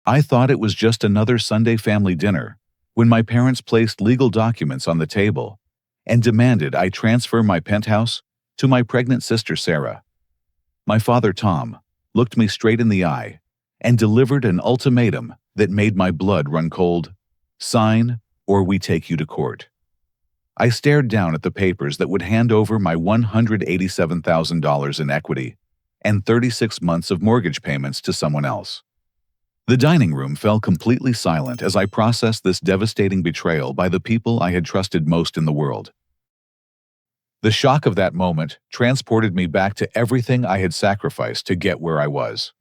I thought it was just another Sunday family dinner when my parents placed legal documents on the table and demanded I transfer my penthouse to my pregnant sister Sarah. My father Tom looked me straight in the eye and delivered an ultimatum that made my blood run cold. Sign, or we take you to court. I stared down at the papers that would hand over my $187,000 in equity and 36 months of mortgage payments to someone else. The dining room fell completely silent as I processed this devastating betrayal by the people I had trusted most in the world. The shock of that moment transported me back to everything I had sacrificed to get where I was.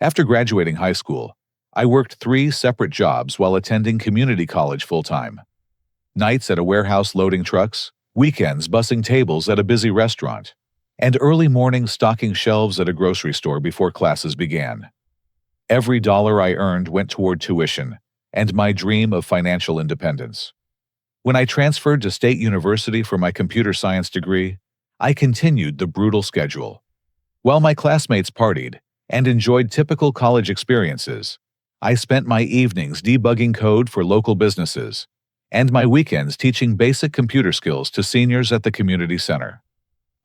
After graduating high school, I worked 3 separate jobs while attending community college full-time. Nights at a warehouse loading trucks, weekends bussing tables at a busy restaurant, and early mornings stocking shelves at a grocery store before classes began. Every dollar I earned went toward tuition and my dream of financial independence. When I transferred to State University for my computer science degree, I continued the brutal schedule. While my classmates partied and enjoyed typical college experiences, I spent my evenings debugging code for local businesses and my weekends teaching basic computer skills to seniors at the community center.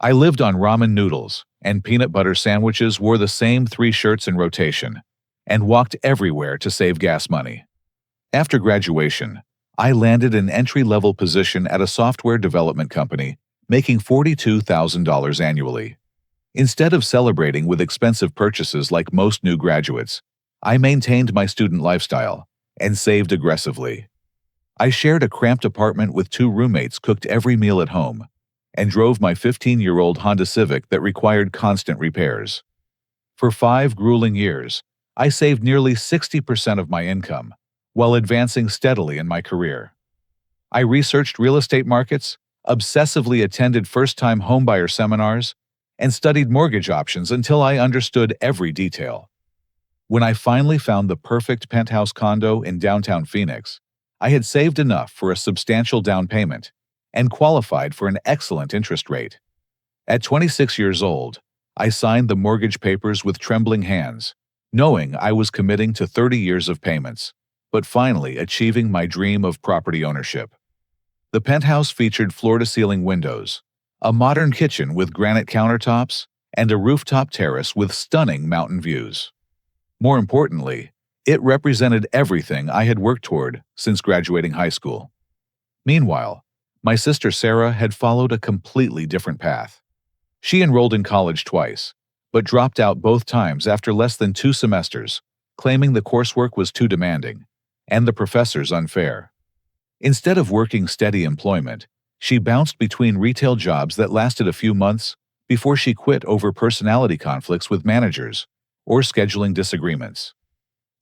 I lived on ramen noodles and peanut butter sandwiches, wore the same 3 shirts in rotation, and walked everywhere to save gas money. After graduation, I landed an entry-level position at a software development company, making $42,000 annually. Instead of celebrating with expensive purchases like most new graduates, I maintained my student lifestyle and saved aggressively. I shared a cramped apartment with 2 roommates, cooked every meal at home, and drove my 15-year-old Honda Civic that required constant repairs. For 5 grueling years, I saved nearly 60% of my income while advancing steadily in my career. I researched real estate markets, obsessively attended first-time homebuyer seminars, and studied mortgage options until I understood every detail. When I finally found the perfect penthouse condo in downtown Phoenix, I had saved enough for a substantial down payment and qualified for an excellent interest rate. At 26 years old, I signed the mortgage papers with trembling hands, knowing I was committing to 30 years of payments, but finally achieving my dream of property ownership. The penthouse featured floor-to-ceiling windows, a modern kitchen with granite countertops, and a rooftop terrace with stunning mountain views. More importantly, it represented everything I had worked toward since graduating high school. Meanwhile, my sister Sarah had followed a completely different path. She enrolled in college twice, but dropped out both times after less than 2 semesters, claiming the coursework was too demanding and the professors unfair. Instead of working steady employment, she bounced between retail jobs that lasted a few months before she quit over personality conflicts with managers or scheduling disagreements.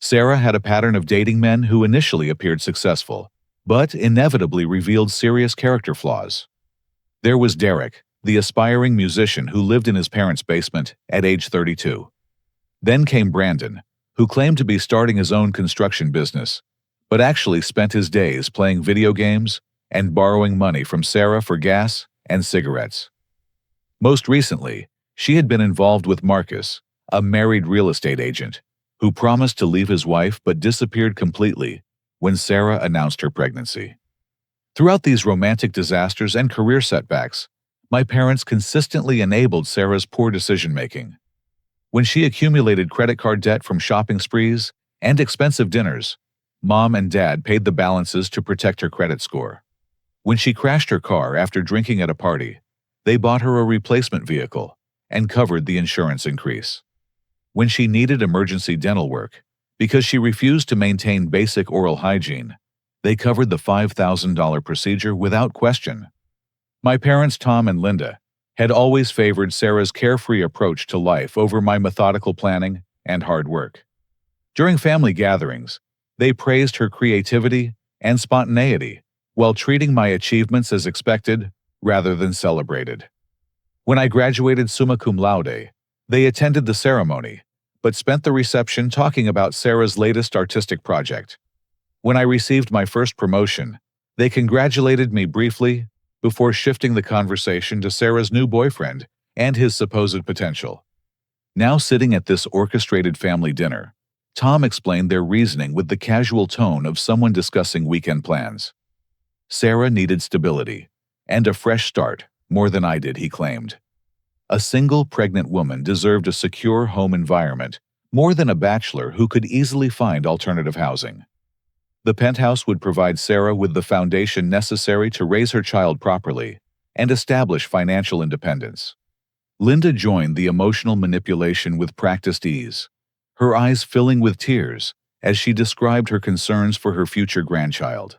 Sarah had a pattern of dating men who initially appeared successful, but inevitably revealed serious character flaws. There was Derek, the aspiring musician who lived in his parents' basement at age 32. Then came Brandon, who claimed to be starting his own construction business, but actually spent his days playing video games and borrowing money from Sarah for gas and cigarettes. Most recently, she had been involved with Marcus, a married real estate agent, who promised to leave his wife but disappeared completely when Sarah announced her pregnancy. Throughout these romantic disasters and career setbacks, my parents consistently enabled Sarah's poor decision-making. When she accumulated credit card debt from shopping sprees and expensive dinners, Mom and Dad paid the balances to protect her credit score. When she crashed her car after drinking at a party, they bought her a replacement vehicle and covered the insurance increase. When she needed emergency dental work, because she refused to maintain basic oral hygiene, they covered the $5,000 procedure without question. My parents, Tom and Linda, had always favored Sarah's carefree approach to life over my methodical planning and hard work. During family gatherings, they praised her creativity and spontaneity while treating my achievements as expected rather than celebrated. When I graduated summa cum laude, they attended the ceremony, but spent the reception talking about Sarah's latest artistic project. When I received my first promotion, they congratulated me briefly before shifting the conversation to Sarah's new boyfriend and his supposed potential. Now sitting at this orchestrated family dinner, Tom explained their reasoning with the casual tone of someone discussing weekend plans. Sarah needed stability and a fresh start, more than I did, he claimed. A single pregnant woman deserved a secure home environment, more than a bachelor who could easily find alternative housing. The penthouse would provide Sarah with the foundation necessary to raise her child properly and establish financial independence. Linda joined the emotional manipulation with practiced ease, her eyes filling with tears as she described her concerns for her future grandchild.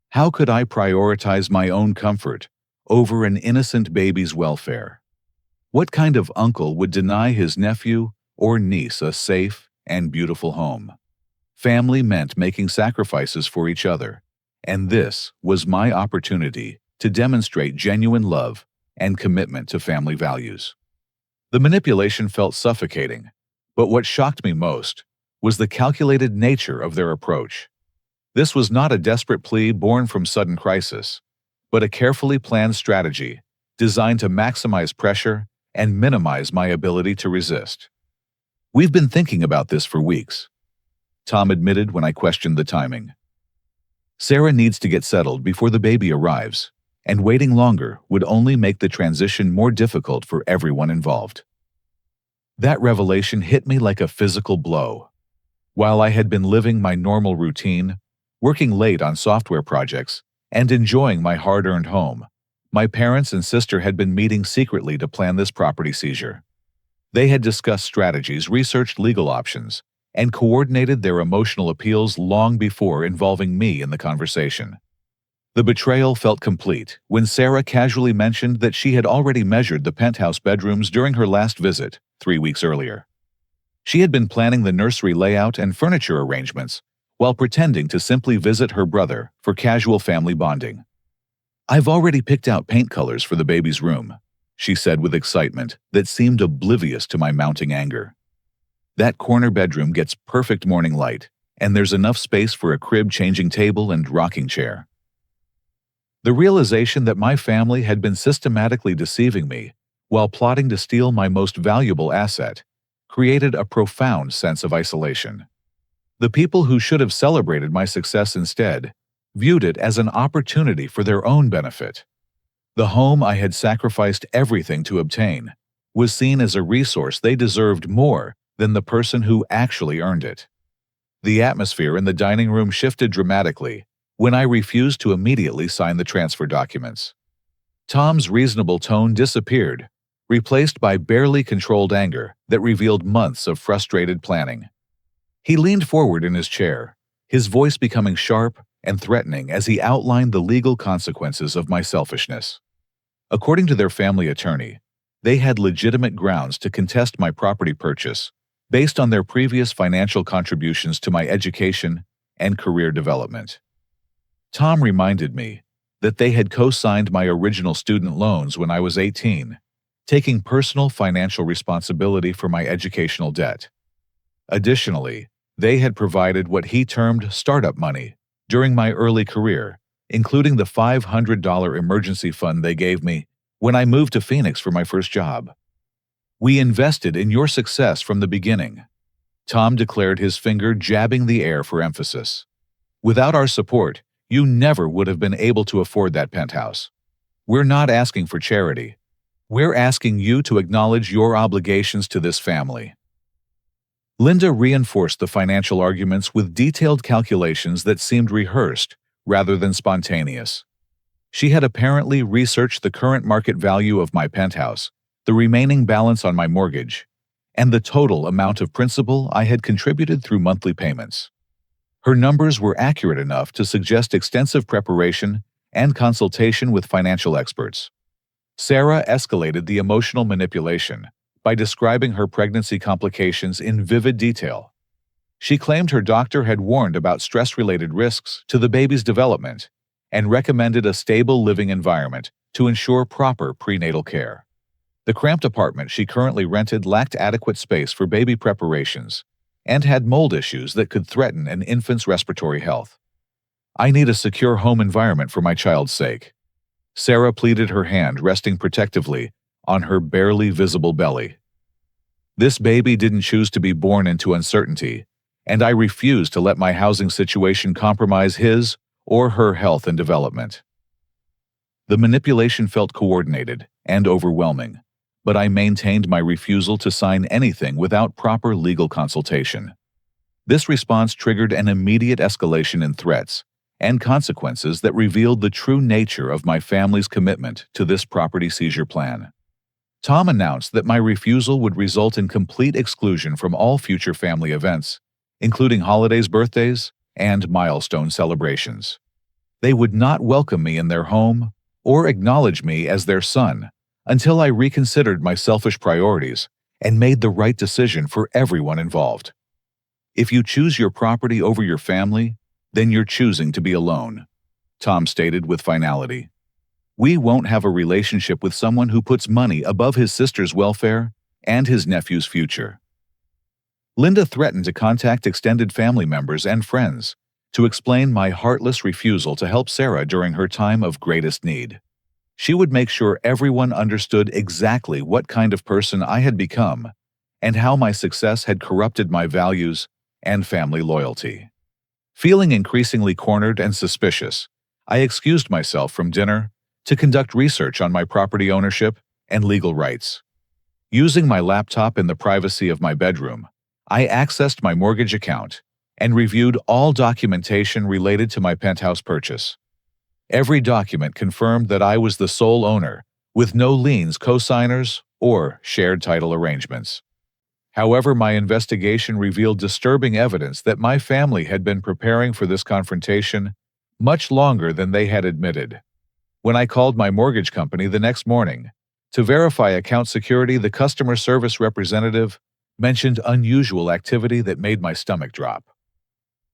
How could I prioritize my own comfort over an innocent baby's welfare? What kind of uncle would deny his nephew or niece a safe and beautiful home? Family meant making sacrifices for each other, and this was my opportunity to demonstrate genuine love and commitment to family values. The manipulation felt suffocating, but what shocked me most was the calculated nature of their approach. This was not a desperate plea born from sudden crisis, but a carefully planned strategy designed to maximize pressure and minimize my ability to resist. "We've been thinking about this for weeks," Tom admitted when I questioned the timing. "Sarah needs to get settled before the baby arrives, and waiting longer would only make the transition more difficult for everyone involved." That revelation hit me like a physical blow. While I had been living my normal routine, working late on software projects, and enjoying my hard-earned home, my parents and sister had been meeting secretly to plan this property seizure. They had discussed strategies, researched legal options, and coordinated their emotional appeals long before involving me in the conversation. The betrayal felt complete when Sarah casually mentioned that she had already measured the penthouse bedrooms during her last visit 3 weeks earlier. She had been planning the nursery layout and furniture arrangements while pretending to simply visit her brother for casual family bonding. "I've already picked out paint colors for the baby's room," she said with excitement that seemed oblivious to my mounting anger. "That corner bedroom gets perfect morning light, and there's enough space for a crib changing table and rocking chair." The realization that my family had been systematically deceiving me while plotting to steal my most valuable asset created a profound sense of isolation. The people who should have celebrated my success instead viewed it as an opportunity for their own benefit. The home I had sacrificed everything to obtain was seen as a resource they deserved more than the person who actually earned it. The atmosphere in the dining room shifted dramatically when I refused to immediately sign the transfer documents. Tom's reasonable tone disappeared, replaced by barely controlled anger that revealed months of frustrated planning. He leaned forward in his chair, his voice becoming sharp and threatening as he outlined the legal consequences of my selfishness. According to their family attorney, they had legitimate grounds to contest my property purchase based on their previous financial contributions to my education and career development. Tom reminded me that they had co-signed my original student loans when I was 18, taking personal financial responsibility for my educational debt. Additionally, they had provided what he termed startup money during my early career, including the $500 emergency fund they gave me when I moved to Phoenix for my first job. "We invested in your success from the beginning," Tom declared, his finger jabbing the air for emphasis. "Without our support, you never would have been able to afford that penthouse. We're not asking for charity. We're asking you to acknowledge your obligations to this family." Linda reinforced the financial arguments with detailed calculations that seemed rehearsed rather than spontaneous. She had apparently researched the current market value of my penthouse, the remaining balance on my mortgage, and the total amount of principal I had contributed through monthly payments. Her numbers were accurate enough to suggest extensive preparation and consultation with financial experts. Sarah escalated the emotional manipulation by describing her pregnancy complications in vivid detail. She claimed her doctor had warned about stress-related risks to the baby's development and recommended a stable living environment to ensure proper prenatal care. The cramped apartment she currently rented lacked adequate space for baby preparations and had mold issues that could threaten an infant's respiratory health. "I need a secure home environment for my child's sake." Sarah pleaded, her hand resting protectively on her barely visible belly. "This baby didn't choose to be born into uncertainty, and I refused to let my housing situation compromise his or her health and development. The manipulation felt coordinated and overwhelming, but I maintained my refusal to sign anything without proper legal consultation. This response triggered an immediate escalation in threats and consequences that revealed the true nature of my family's commitment to this property seizure plan. Tom announced that my refusal would result in complete exclusion from all future family events, including holidays, birthdays, and milestone celebrations. They would not welcome me in their home or acknowledge me as their son until I reconsidered my selfish priorities and made the right decision for everyone involved. If you choose your property over your family, then you're choosing to be alone, Tom stated with finality. We won't have a relationship with someone who puts money above his sister's welfare and his nephew's future. Linda threatened to contact extended family members and friends to explain my heartless refusal to help Sarah during her time of greatest need. She would make sure everyone understood exactly what kind of person I had become and how my success had corrupted my values and family loyalty. Feeling increasingly cornered and suspicious, I excused myself from dinner to conduct research on my property ownership and legal rights. Using my laptop in the privacy of my bedroom, I accessed my mortgage account and reviewed all documentation related to my penthouse purchase. Every document confirmed that I was the sole owner, with no liens, co-signers, or shared title arrangements. However, my investigation revealed disturbing evidence that my family had been preparing for this confrontation much longer than they had admitted. When I called my mortgage company the next morning to verify account security, the customer service representative mentioned unusual activity that made my stomach drop.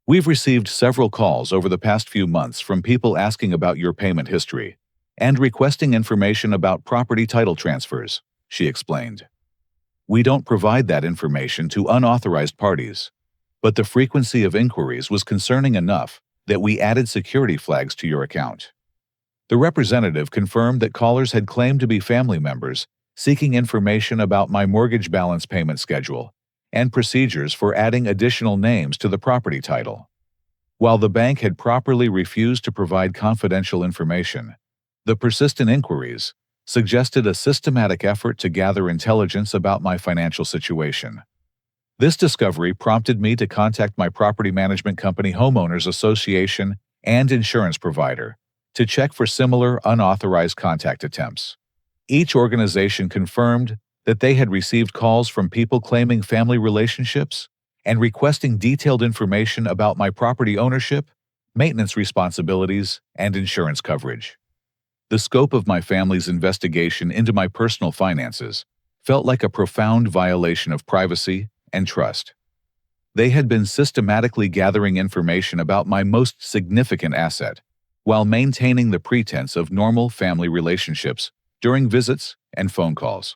We've received several calls over the past few months from people asking about your payment history and requesting information about property title transfers, she explained. We don't provide that information to unauthorized parties, but the frequency of inquiries was concerning enough that we added security flags to your account. The representative confirmed that callers had claimed to be family members seeking information about my mortgage balance payment schedule and procedures for adding additional names to the property title. While the bank had properly refused to provide confidential information, the persistent inquiries suggested a systematic effort to gather intelligence about my financial situation. This discovery prompted me to contact my property management company, homeowners association, and insurance provider to check for similar unauthorized contact attempts. Each organization confirmed that they had received calls from people claiming family relationships and requesting detailed information about my property ownership, maintenance responsibilities, and insurance coverage. The scope of my family's investigation into my personal finances felt like a profound violation of privacy and trust. They had been systematically gathering information about my most significant asset, while maintaining the pretense of normal family relationships during visits and phone calls.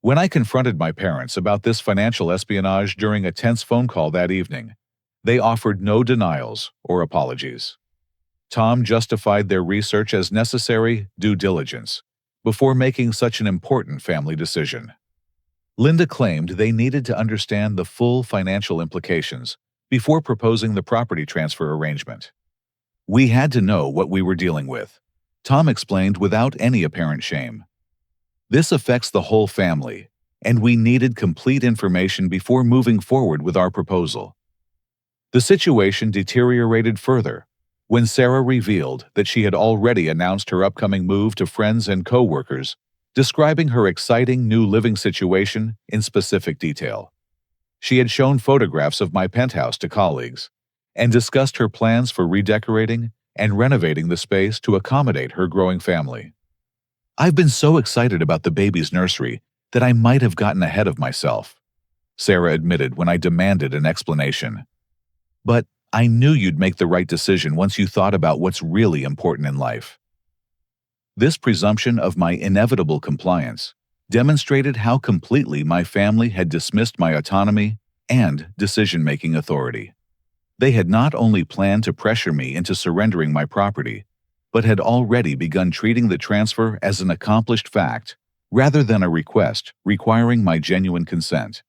When I confronted my parents about this financial espionage during a tense phone call that evening, they offered no denials or apologies. Tom justified their research as necessary due diligence before making such an important family decision. Linda claimed they needed to understand the full financial implications before proposing the property transfer arrangement. We had to know what we were dealing with, Tom explained without any apparent shame. This affects the whole family, and we needed complete information before moving forward with our proposal. The situation deteriorated further when Sarah revealed that she had already announced her upcoming move to friends and co-workers, describing her exciting new living situation in specific detail. She had shown photographs of my penthouse to colleagues and discussed her plans for redecorating and renovating the space to accommodate her growing family. I've been so excited about the baby's nursery that I might have gotten ahead of myself, Sarah admitted when I demanded an explanation. But I knew you'd make the right decision once you thought about what's really important in life. This presumption of my inevitable compliance demonstrated how completely my family had dismissed my autonomy and decision-making authority. They had not only planned to pressure me into surrendering my property, but had already begun treating the transfer as an accomplished fact rather than a request requiring my genuine consent.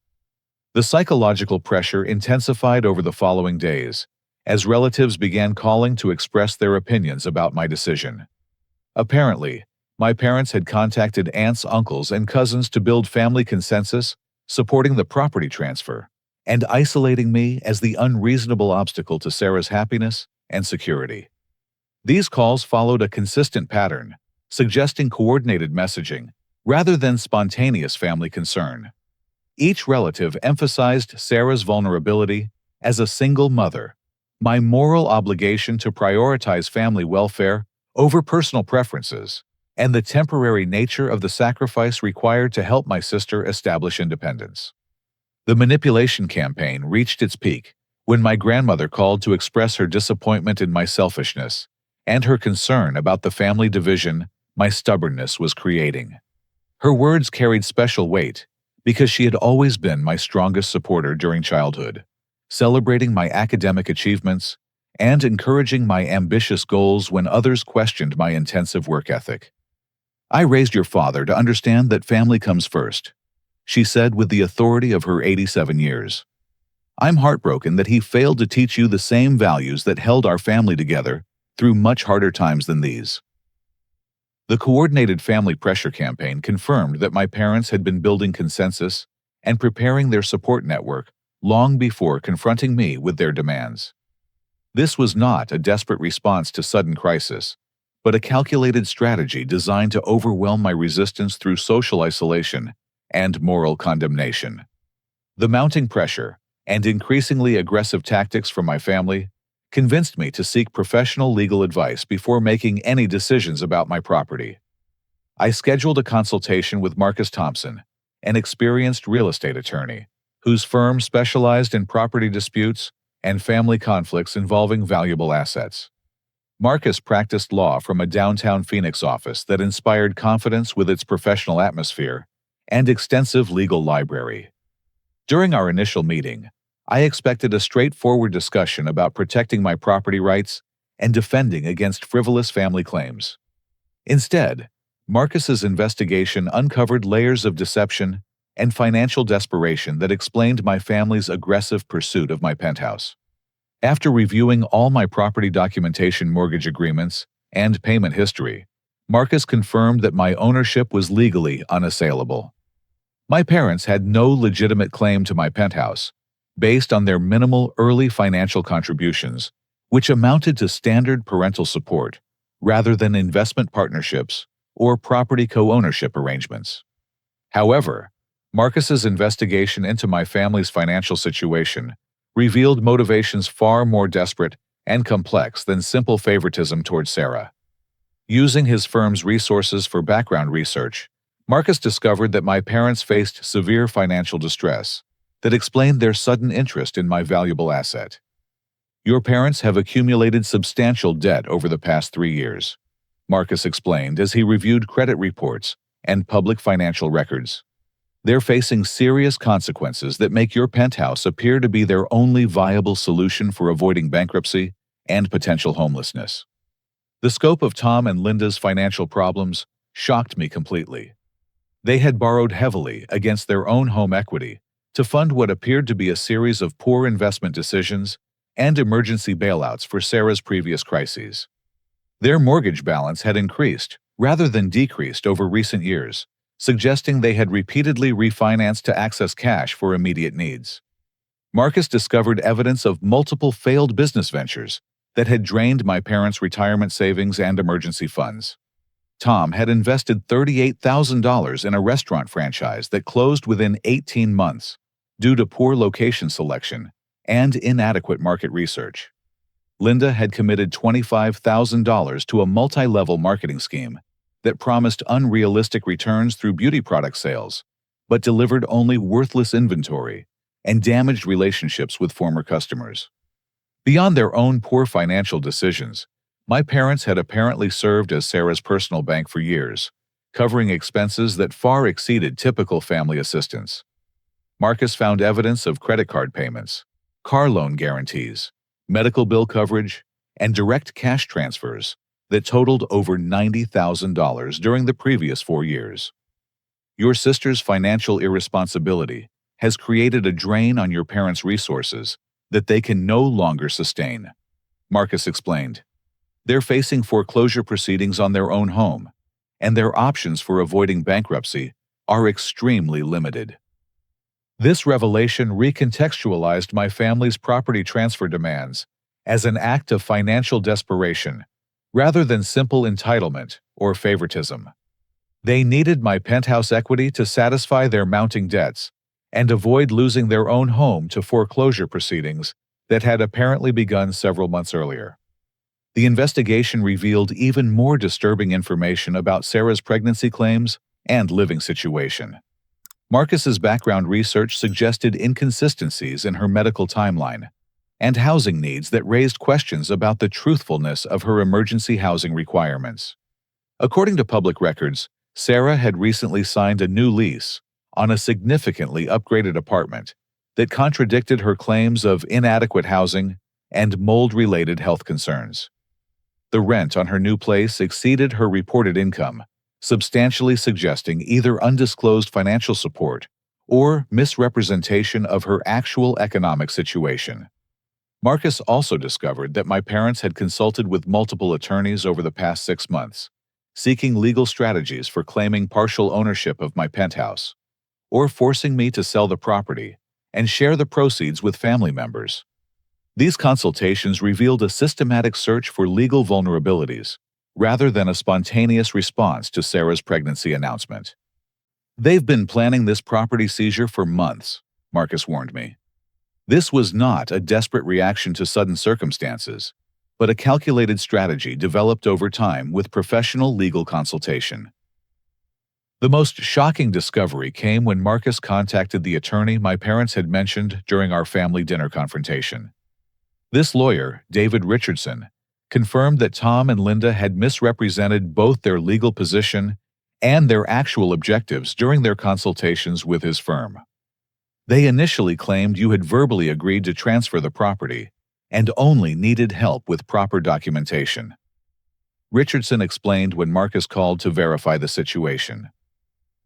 The psychological pressure intensified over the following days, as relatives began calling to express their opinions about my decision. Apparently, my parents had contacted aunts, uncles, and cousins to build family consensus, supporting the property transfer, and isolating me as the unreasonable obstacle to Sarah's happiness and security. These calls followed a consistent pattern, suggesting coordinated messaging rather than spontaneous family concern. Each relative emphasized Sarah's vulnerability as a single mother, my moral obligation to prioritize family welfare over personal preferences, and the temporary nature of the sacrifice required to help my sister establish independence. The manipulation campaign reached its peak when my grandmother called to express her disappointment in my selfishness and her concern about the family division my stubbornness was creating. Her words carried special weight because she had always been my strongest supporter during childhood, celebrating my academic achievements and encouraging my ambitious goals when others questioned my intensive work ethic. "I raised your father to understand that family comes first," she said with the authority of her 87 years. "I'm heartbroken that he failed to teach you the same values that held our family together through much harder times than these." The coordinated family pressure campaign confirmed that my parents had been building consensus and preparing their support network long before confronting me with their demands. This was not a desperate response to sudden crisis, but a calculated strategy designed to overwhelm my resistance through social isolation and moral condemnation. The mounting pressure and increasingly aggressive tactics from my family convinced me to seek professional legal advice before making any decisions about my property. I scheduled a consultation with Marcus Thompson, an experienced real estate attorney, whose firm specialized in property disputes and family conflicts involving valuable assets. Marcus practiced law from a downtown Phoenix office that inspired confidence with its professional atmosphere and extensive legal library. During our initial meeting, I expected a straightforward discussion about protecting my property rights and defending against frivolous family claims. Instead, Marcus's investigation uncovered layers of deception and financial desperation that explained my family's aggressive pursuit of my penthouse. After reviewing all my property documentation, mortgage agreements, and payment history, Marcus confirmed that my ownership was legally unassailable. My parents had no legitimate claim to my penthouse, based on their minimal early financial contributions, which amounted to standard parental support, rather than investment partnerships or property co-ownership arrangements. However, Marcus's investigation into my family's financial situation revealed motivations far more desperate and complex than simple favoritism towards Sarah. Using his firm's resources for background research, Marcus discovered that my parents faced severe financial distress that explained their sudden interest in my valuable asset. "Your parents have accumulated substantial debt over the past 3 years," Marcus explained as he reviewed credit reports and public financial records. "They're facing serious consequences that make your penthouse appear to be their only viable solution for avoiding bankruptcy and potential homelessness." The scope of Tom and Linda's financial problems shocked me completely. They had borrowed heavily against their own home equity to fund what appeared to be a series of poor investment decisions and emergency bailouts for Sarah's previous crises. Their mortgage balance had increased rather than decreased over recent years, suggesting they had repeatedly refinanced to access cash for immediate needs. Marcus discovered evidence of multiple failed business ventures that had drained my parents' retirement savings and emergency funds. Tom had invested $38,000 in a restaurant franchise that closed within 18 months due to poor location selection and inadequate market research. Linda had committed $25,000 to a multi-level marketing scheme that promised unrealistic returns through beauty product sales, but delivered only worthless inventory and damaged relationships with former customers. Beyond their own poor financial decisions, my parents had apparently served as Sarah's personal bank for years, covering expenses that far exceeded typical family assistance. Marcus found evidence of credit card payments, car loan guarantees, medical bill coverage, and direct cash transfers that totaled over $90,000 during the previous 4 years. "Your sister's financial irresponsibility has created a drain on your parents' resources that they can no longer sustain, Marcus explained. They're facing foreclosure proceedings on their own home, and their options for avoiding bankruptcy are extremely limited. This revelation recontextualized my family's property transfer demands as an act of financial desperation rather than simple entitlement or favoritism. They needed my penthouse equity to satisfy their mounting debts and avoid losing their own home to foreclosure proceedings that had apparently begun several months earlier. The investigation revealed even more disturbing information about Sarah's pregnancy claims and living situation. Marcus's background research suggested inconsistencies in her medical timeline and housing needs that raised questions about the truthfulness of her emergency housing requirements. According to public records, Sarah had recently signed a new lease on a significantly upgraded apartment that contradicted her claims of inadequate housing and mold-related health concerns. The rent on her new place exceeded her reported income, substantially suggesting either undisclosed financial support or misrepresentation of her actual economic situation. Marcus also discovered that my parents had consulted with multiple attorneys over the past 6 months, seeking legal strategies for claiming partial ownership of my penthouse, or forcing me to sell the property and share the proceeds with family members. These consultations revealed a systematic search for legal vulnerabilities, rather than a spontaneous response to Sarah's pregnancy announcement. They've been planning this property seizure for months, Marcus warned me. This was not a desperate reaction to sudden circumstances, but a calculated strategy developed over time with professional legal consultation. The most shocking discovery came when Marcus contacted the attorney my parents had mentioned during our family dinner confrontation. This lawyer, David Richardson, confirmed that Tom and Linda had misrepresented both their legal position and their actual objectives during their consultations with his firm. They initially claimed you had verbally agreed to transfer the property and only needed help with proper documentation. Richardson explained when Marcus called to verify the situation.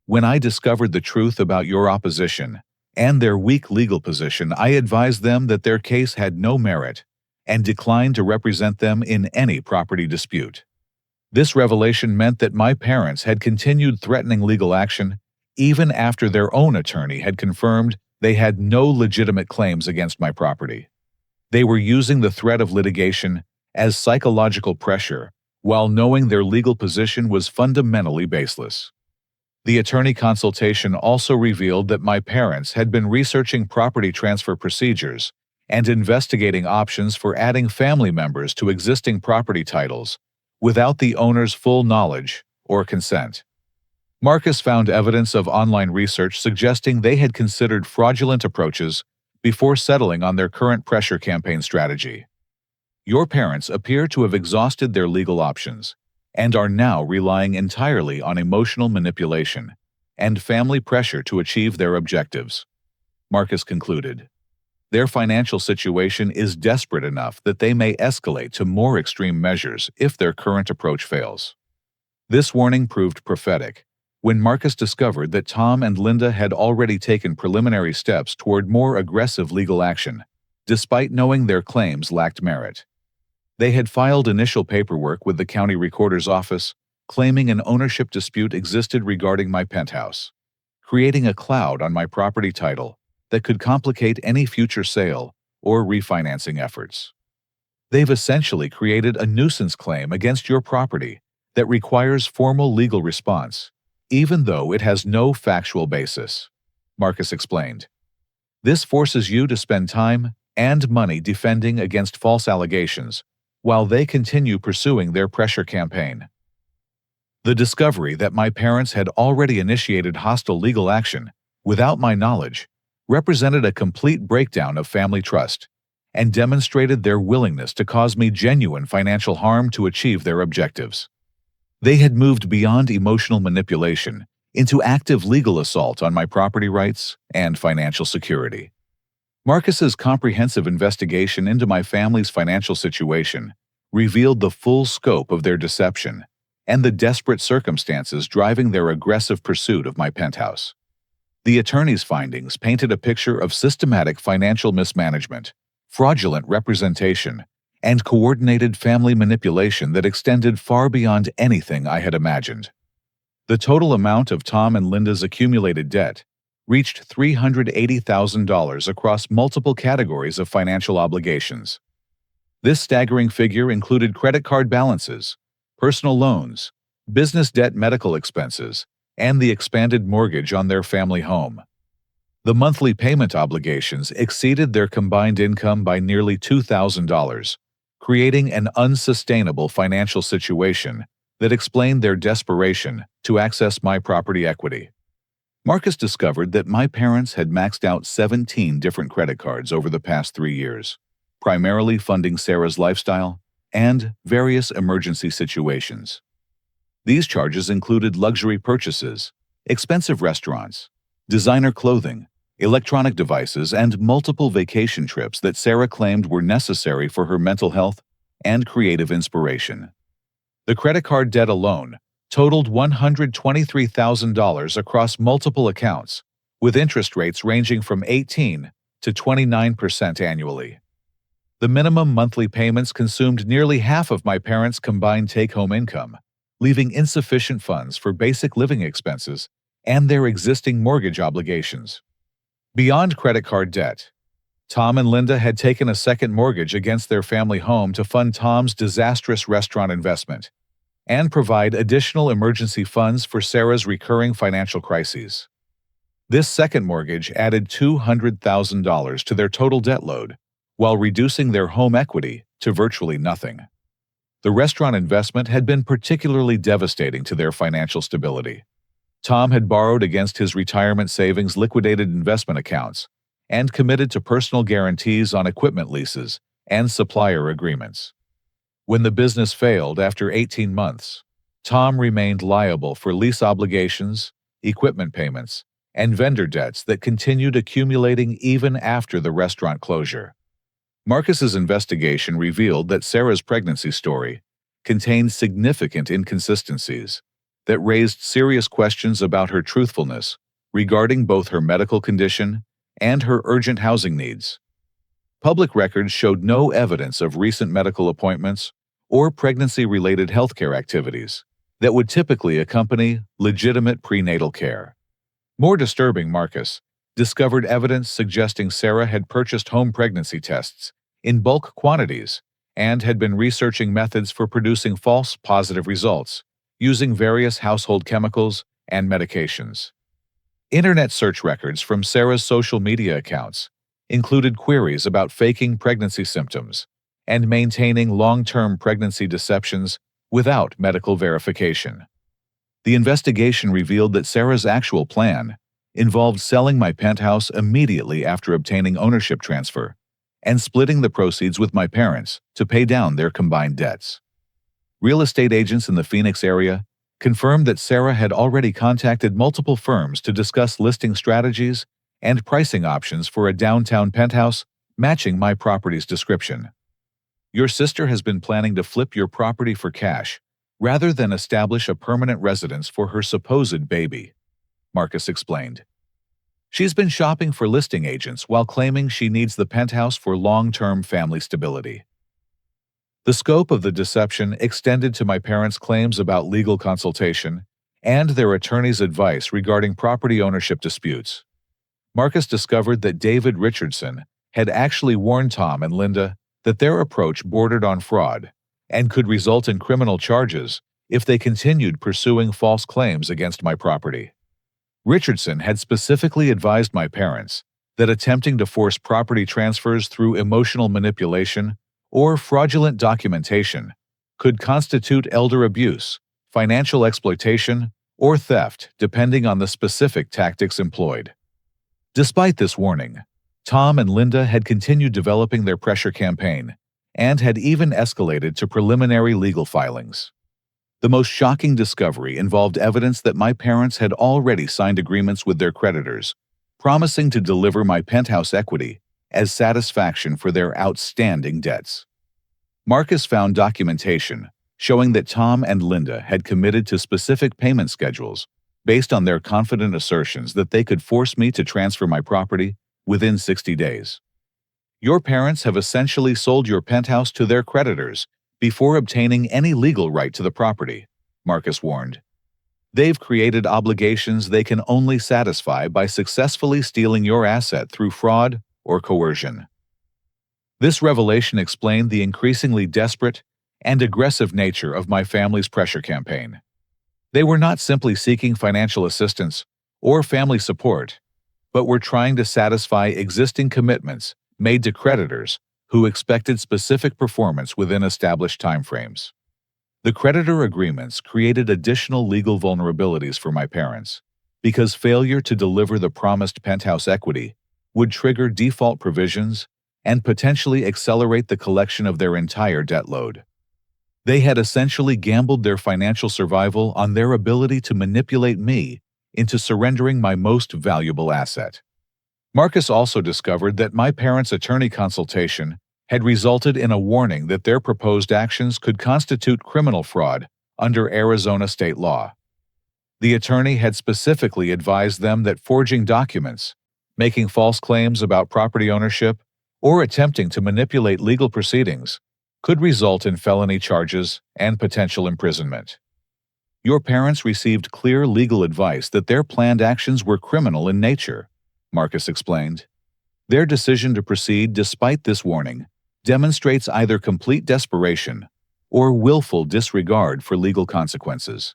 When I discovered the truth about your opposition and their weak legal position, I advised them that their case had no merit and declined to represent them in any property dispute. This revelation meant that my parents had continued threatening legal action even after their own attorney had confirmed they had no legitimate claims against my property. They were using the threat of litigation as psychological pressure while knowing their legal position was fundamentally baseless. The attorney consultation also revealed that my parents had been researching property transfer procedures and investigating options for adding family members to existing property titles without the owner's full knowledge or consent. Marcus found evidence of online research suggesting they had considered fraudulent approaches before settling on their current pressure campaign strategy. Your parents appear to have exhausted their legal options and are now relying entirely on emotional manipulation and family pressure to achieve their objectives, Marcus concluded. Their financial situation is desperate enough that they may escalate to more extreme measures if their current approach fails. This warning proved prophetic when Marcus discovered that Tom and Linda had already taken preliminary steps toward more aggressive legal action, despite knowing their claims lacked merit. They had filed initial paperwork with the county recorder's office, claiming an ownership dispute existed regarding my penthouse, creating a cloud on my property title that could complicate any future sale or refinancing efforts. They've essentially created a nuisance claim against your property that requires formal legal response, even though it has no factual basis, Marcus explained. This forces you to spend time and money defending against false allegations, while they continue pursuing their pressure campaign. The discovery that my parents had already initiated hostile legal action, without my knowledge, represented a complete breakdown of family trust and demonstrated their willingness to cause me genuine financial harm to achieve their objectives. They had moved beyond emotional manipulation into active legal assault on my property rights and financial security. Marcus's comprehensive investigation into my family's financial situation revealed the full scope of their deception and the desperate circumstances driving their aggressive pursuit of my penthouse. The attorney's findings painted a picture of systematic financial mismanagement, fraudulent representation, and coordinated family manipulation that extended far beyond anything I had imagined. The total amount of Tom and Linda's accumulated debt reached $380,000 across multiple categories of financial obligations. This staggering figure included credit card balances, personal loans, business debt, medical expenses, and the expanded mortgage on their family home. The monthly payment obligations exceeded their combined income by nearly $2,000, creating an unsustainable financial situation that explained their desperation to access my property equity. Marcus discovered that my parents had maxed out 17 different credit cards over the past 3 years, primarily funding Sarah's lifestyle and various emergency situations. These charges included luxury purchases, expensive restaurants, designer clothing, electronic devices, and multiple vacation trips that Sarah claimed were necessary for her mental health and creative inspiration. The credit card debt alone totaled $123,000 across multiple accounts, with interest rates ranging from 18 to 29% annually. The minimum monthly payments consumed nearly half of my parents' combined take-home income, leaving insufficient funds for basic living expenses and their existing mortgage obligations. Beyond credit card debt, Tom and Linda had taken a second mortgage against their family home to fund Tom's disastrous restaurant investment and provide additional emergency funds for Sarah's recurring financial crises. This second mortgage added $200,000 to their total debt load, while reducing their home equity to virtually nothing. The restaurant investment had been particularly devastating to their financial stability. Tom had borrowed against his retirement savings, liquidated investment accounts, and committed to personal guarantees on equipment leases and supplier agreements. When the business failed after 18 months, Tom remained liable for lease obligations, equipment payments, and vendor debts that continued accumulating even after the restaurant closure. Marcus's investigation revealed that Sarah's pregnancy story contained significant inconsistencies that raised serious questions about her truthfulness regarding both her medical condition and her urgent housing needs. Public records showed no evidence of recent medical appointments or pregnancy-related healthcare activities that would typically accompany legitimate prenatal care. More disturbing, Marcus discovered evidence suggesting Sarah had purchased home pregnancy tests in bulk quantities and had been researching methods for producing false positive results using various household chemicals and medications. Internet search records from Sarah's social media accounts included queries about faking pregnancy symptoms and maintaining long-term pregnancy deceptions without medical verification. The investigation revealed that Sarah's actual plan involved selling my penthouse immediately after obtaining ownership transfer and splitting the proceeds with my parents to pay down their combined debts. Real estate agents in the Phoenix area confirmed that Sarah had already contacted multiple firms to discuss listing strategies and pricing options for a downtown penthouse matching my property's description. Your sister has been planning to flip your property for cash rather than establish a permanent residence for her supposed baby, Marcus explained. She's been shopping for listing agents while claiming she needs the penthouse for long-term family stability. The scope of the deception extended to my parents' claims about legal consultation and their attorney's advice regarding property ownership disputes. Marcus discovered that David Richardson had actually warned Tom and Linda that their approach bordered on fraud and could result in criminal charges if they continued pursuing false claims against my property. Richardson had specifically advised my parents that attempting to force property transfers through emotional manipulation or fraudulent documentation could constitute elder abuse, financial exploitation, or theft, depending on the specific tactics employed. Despite this warning, Tom and Linda had continued developing their pressure campaign and had even escalated to preliminary legal filings. The most shocking discovery involved evidence that my parents had already signed agreements with their creditors, promising to deliver my penthouse equity as satisfaction for their outstanding debts. Marcus found documentation showing that Tom and Linda had committed to specific payment schedules based on their confident assertions that they could force me to transfer my property within 60 days. Your parents have essentially sold your penthouse to their creditors before obtaining any legal right to the property, Marcus warned. They've created obligations they can only satisfy by successfully stealing your asset through fraud or coercion. This revelation explained the increasingly desperate and aggressive nature of my family's pressure campaign. They were not simply seeking financial assistance or family support, but were trying to satisfy existing commitments made to creditors who expected specific performance within established timeframes. The creditor agreements created additional legal vulnerabilities for my parents, because failure to deliver the promised penthouse equity would trigger default provisions and potentially accelerate the collection of their entire debt load. They had essentially gambled their financial survival on their ability to manipulate me into surrendering my most valuable asset. Marcus also discovered that my parents' attorney consultation had resulted in a warning that their proposed actions could constitute criminal fraud under Arizona state law. The attorney had specifically advised them that forging documents, making false claims about property ownership, or attempting to manipulate legal proceedings could result in felony charges and potential imprisonment. Your parents received clear legal advice that their planned actions were criminal in nature, Marcus explained. Their decision to proceed despite this warning demonstrates either complete desperation or willful disregard for legal consequences.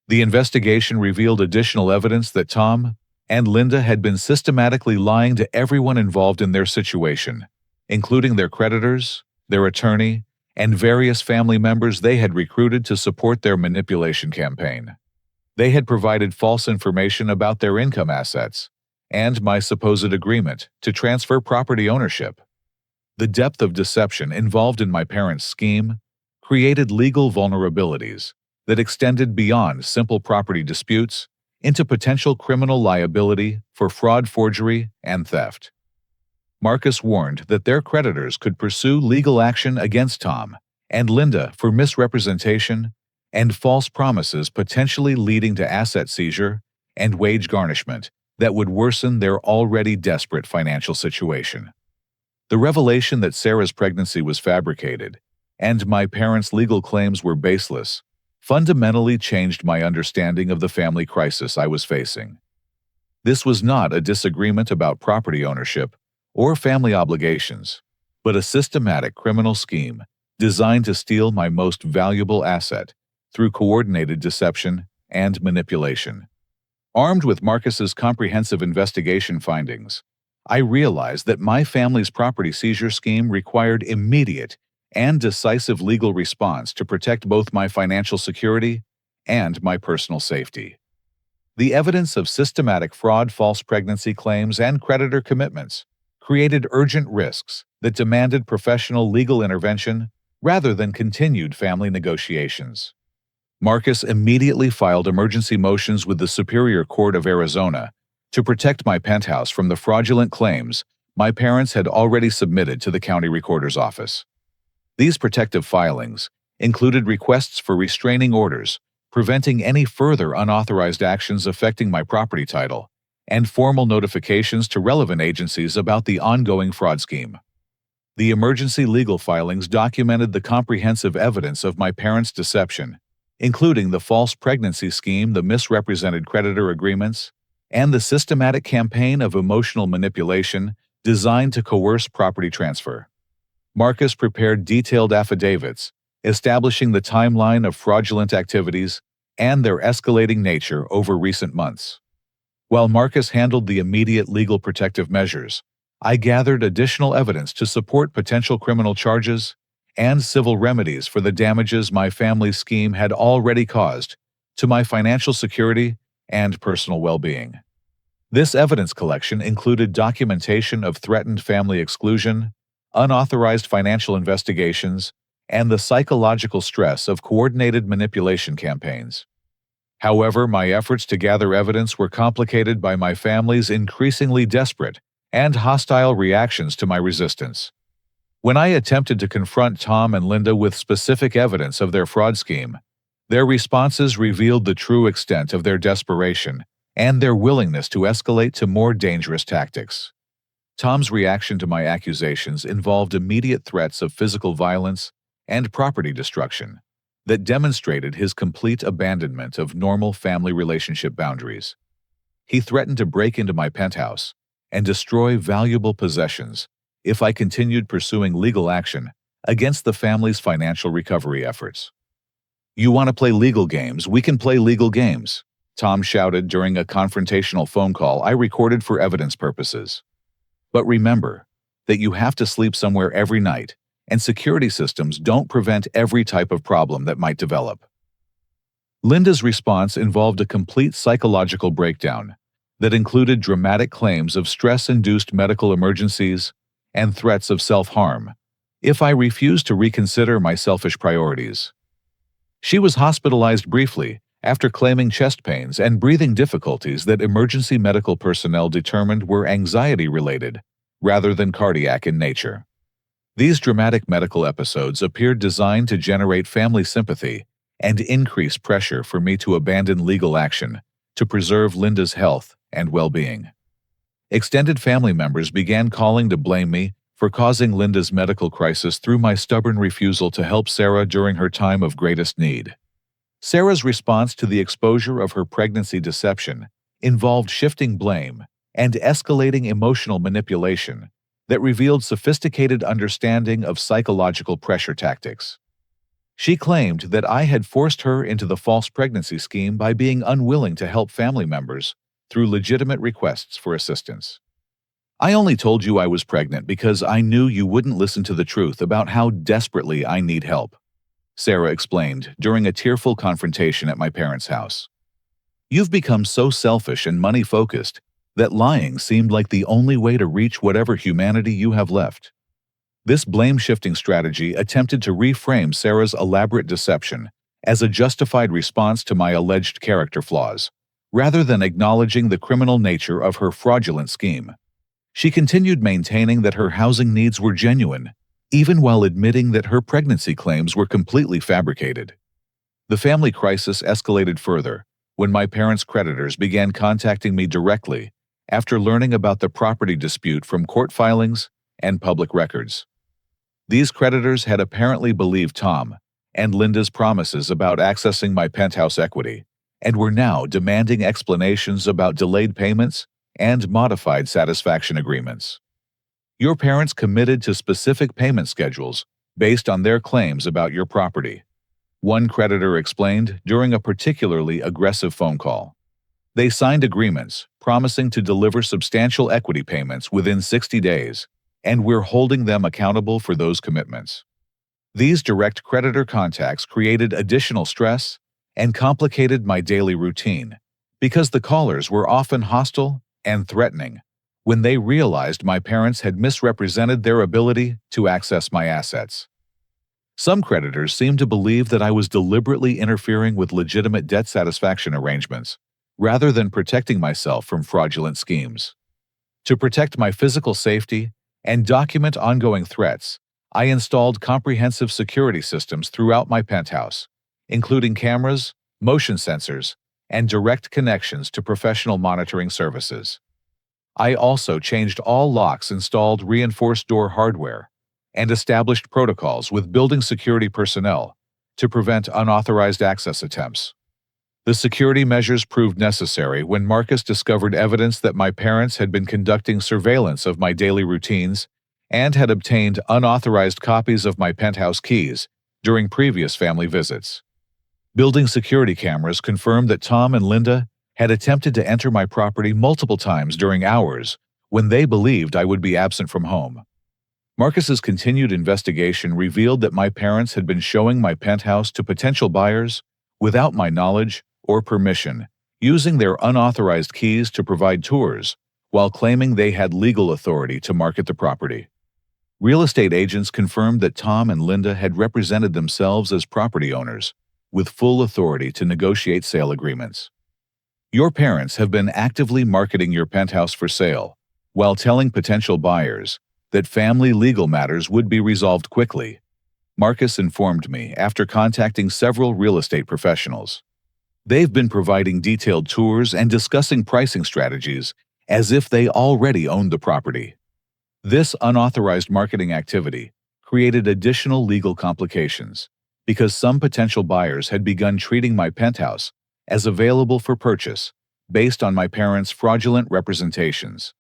The investigation revealed additional evidence that Tom and Linda had been systematically lying to everyone involved in their situation, including their creditors, their attorney, and various family members they had recruited to support their manipulation campaign. They had provided false information about their income assets and my supposed agreement to transfer property ownership. The depth of deception involved in my parents' scheme created legal vulnerabilities that extended beyond simple property disputes into potential criminal liability for fraud, forgery, and theft. Marcus warned that their creditors could pursue legal action against Tom and Linda for misrepresentation and false promises, potentially leading to asset seizure and wage garnishment that would worsen their already desperate financial situation. The revelation that Sarah's pregnancy was fabricated and my parents' legal claims were baseless fundamentally changed my understanding of the family crisis I was facing. This was not a disagreement about property ownership or family obligations, but a systematic criminal scheme designed to steal my most valuable asset through coordinated deception and manipulation. Armed with Marcus's comprehensive investigation findings, I realized that my family's property seizure scheme required immediate and decisive legal response to protect both my financial security and my personal safety. The evidence of systematic fraud, false pregnancy claims, and creditor commitments created urgent risks that demanded professional legal intervention rather than continued family negotiations. Marcus immediately filed emergency motions with the Superior Court of Arizona to protect my penthouse from the fraudulent claims my parents had already submitted to the county recorder's office. These protective filings included requests for restraining orders, preventing any further unauthorized actions affecting my property title, and formal notifications to relevant agencies about the ongoing fraud scheme. The emergency legal filings documented the comprehensive evidence of my parents' deception, including the false pregnancy scheme, the misrepresented creditor agreements, and the systematic campaign of emotional manipulation designed to coerce property transfer. Marcus prepared detailed affidavits establishing the timeline of fraudulent activities and their escalating nature over recent months. While Marcus handled the immediate legal protective measures, I gathered additional evidence to support potential criminal charges and civil remedies for the damages my family's scheme had already caused to my financial security and personal well-being. This evidence collection included documentation of threatened family exclusion, unauthorized financial investigations, and the psychological stress of coordinated manipulation campaigns. However, my efforts to gather evidence were complicated by my family's increasingly desperate and hostile reactions to my resistance. When I attempted to confront Tom and Linda with specific evidence of their fraud scheme, Their responses revealed the true extent of their desperation and their willingness to escalate to more dangerous tactics. Tom's reaction to my accusations involved immediate threats of physical violence and property destruction that demonstrated his complete abandonment of normal family relationship boundaries. He threatened to break into my penthouse and destroy valuable possessions if I continued pursuing legal action against the family's financial recovery efforts. "You want to play legal games? We can play legal games," Tom shouted during a confrontational phone call I recorded for evidence purposes. "But remember that you have to sleep somewhere every night, and security systems don't prevent every type of problem that might develop." Linda's response involved a complete psychological breakdown that included dramatic claims of stress-induced medical emergencies and threats of self-harm if I refused to reconsider my selfish priorities. She was hospitalized briefly after claiming chest pains and breathing difficulties that emergency medical personnel determined were anxiety-related rather than cardiac in nature. These dramatic medical episodes appeared designed to generate family sympathy and increase pressure for me to abandon legal action to preserve Linda's health and well-being. Extended family members began calling to blame me for causing Linda's medical crisis through my stubborn refusal to help Sarah during her time of greatest need. Sarah's response to the exposure of her pregnancy deception involved shifting blame and escalating emotional manipulation that revealed sophisticated understanding of psychological pressure tactics. She claimed that I had forced her into the false pregnancy scheme by being unwilling to help family members through legitimate requests for assistance. "I only told you I was pregnant because I knew you wouldn't listen to the truth about how desperately I need help," Sarah explained during a tearful confrontation at my parents' house. "You've become so selfish and money-focused that lying seemed like the only way to reach whatever humanity you have left." This blame-shifting strategy attempted to reframe Sarah's elaborate deception as a justified response to my alleged character flaws, rather than acknowledging the criminal nature of her fraudulent scheme. She continued maintaining that her housing needs were genuine, even while admitting that her pregnancy claims were completely fabricated. The family crisis escalated further when my parents' creditors began contacting me directly after learning about the property dispute from court filings and public records. These creditors had apparently believed Tom and Linda's promises about accessing my penthouse equity and were now demanding explanations about delayed payments and modified satisfaction agreements. "Your parents committed to specific payment schedules based on their claims about your property," one creditor explained during a particularly aggressive phone call. "They signed agreements promising to deliver substantial equity payments within 60 days, and we're holding them accountable for those commitments." These direct creditor contacts created additional stress and complicated my daily routine because the callers were often hostile and threatening when they realized my parents had misrepresented their ability to access my assets. Some creditors seemed to believe that I was deliberately interfering with legitimate debt satisfaction arrangements rather than protecting myself from fraudulent schemes. To protect my physical safety and document ongoing threats, I installed comprehensive security systems throughout my penthouse, including cameras, motion sensors, and direct connections to professional monitoring services. I also changed all locks, installed reinforced door hardware, and established protocols with building security personnel to prevent unauthorized access attempts. The security measures proved necessary when Marcus discovered evidence that my parents had been conducting surveillance of my daily routines and had obtained unauthorized copies of my penthouse keys during previous family visits. Building security cameras confirmed that Tom and Linda had attempted to enter my property multiple times during hours when they believed I would be absent from home. Marcus's continued investigation revealed that my parents had been showing my penthouse to potential buyers without my knowledge or permission, using their unauthorized keys to provide tours while claiming they had legal authority to market the property. Real estate agents confirmed that Tom and Linda had represented themselves as property owners with full authority to negotiate sale agreements. Your parents have been actively marketing your penthouse for sale while telling potential buyers that family legal matters would be resolved quickly. Marcus informed me after contacting several real estate professionals. They've been providing detailed tours and discussing pricing strategies as if they already owned the property. This unauthorized marketing activity created additional legal complications because some potential buyers had begun treating my penthouse as available for purchase based on my parents' fraudulent representations.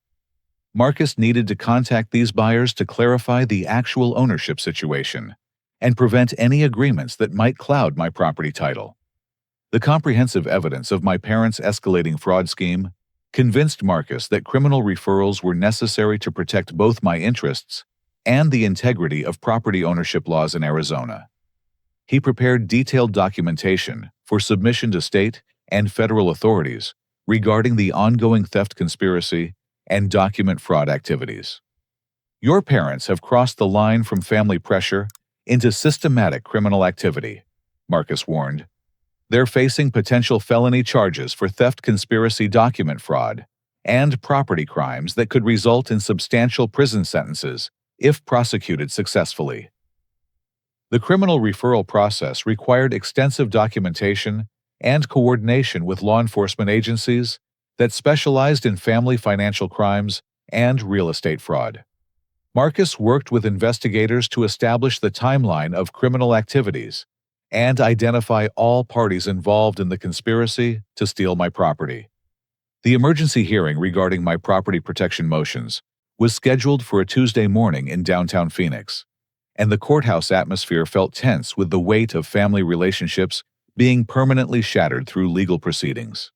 Marcus needed to contact these buyers to clarify the actual ownership situation and prevent any agreements that might cloud my property title. The comprehensive evidence of my parents' escalating fraud scheme convinced Marcus that criminal referrals were necessary to protect both my interests and the integrity of property ownership laws in Arizona. He prepared detailed documentation for submission to state and federal authorities regarding the ongoing theft conspiracy and document fraud activities. Your parents have crossed the line from family pressure into systematic criminal activity, Marcus warned. They're facing potential felony charges for theft conspiracy, document fraud, and property crimes that could result in substantial prison sentences if prosecuted successfully. The criminal referral process required extensive documentation and coordination with law enforcement agencies that specialized in family financial crimes and real estate fraud. Marcus worked with investigators to establish the timeline of criminal activities and identify all parties involved in the conspiracy to steal my property. The emergency hearing regarding my property protection motions was scheduled for a Tuesday morning in downtown Phoenix, and the courthouse atmosphere felt tense with the weight of family relationships being permanently shattered through legal proceedings.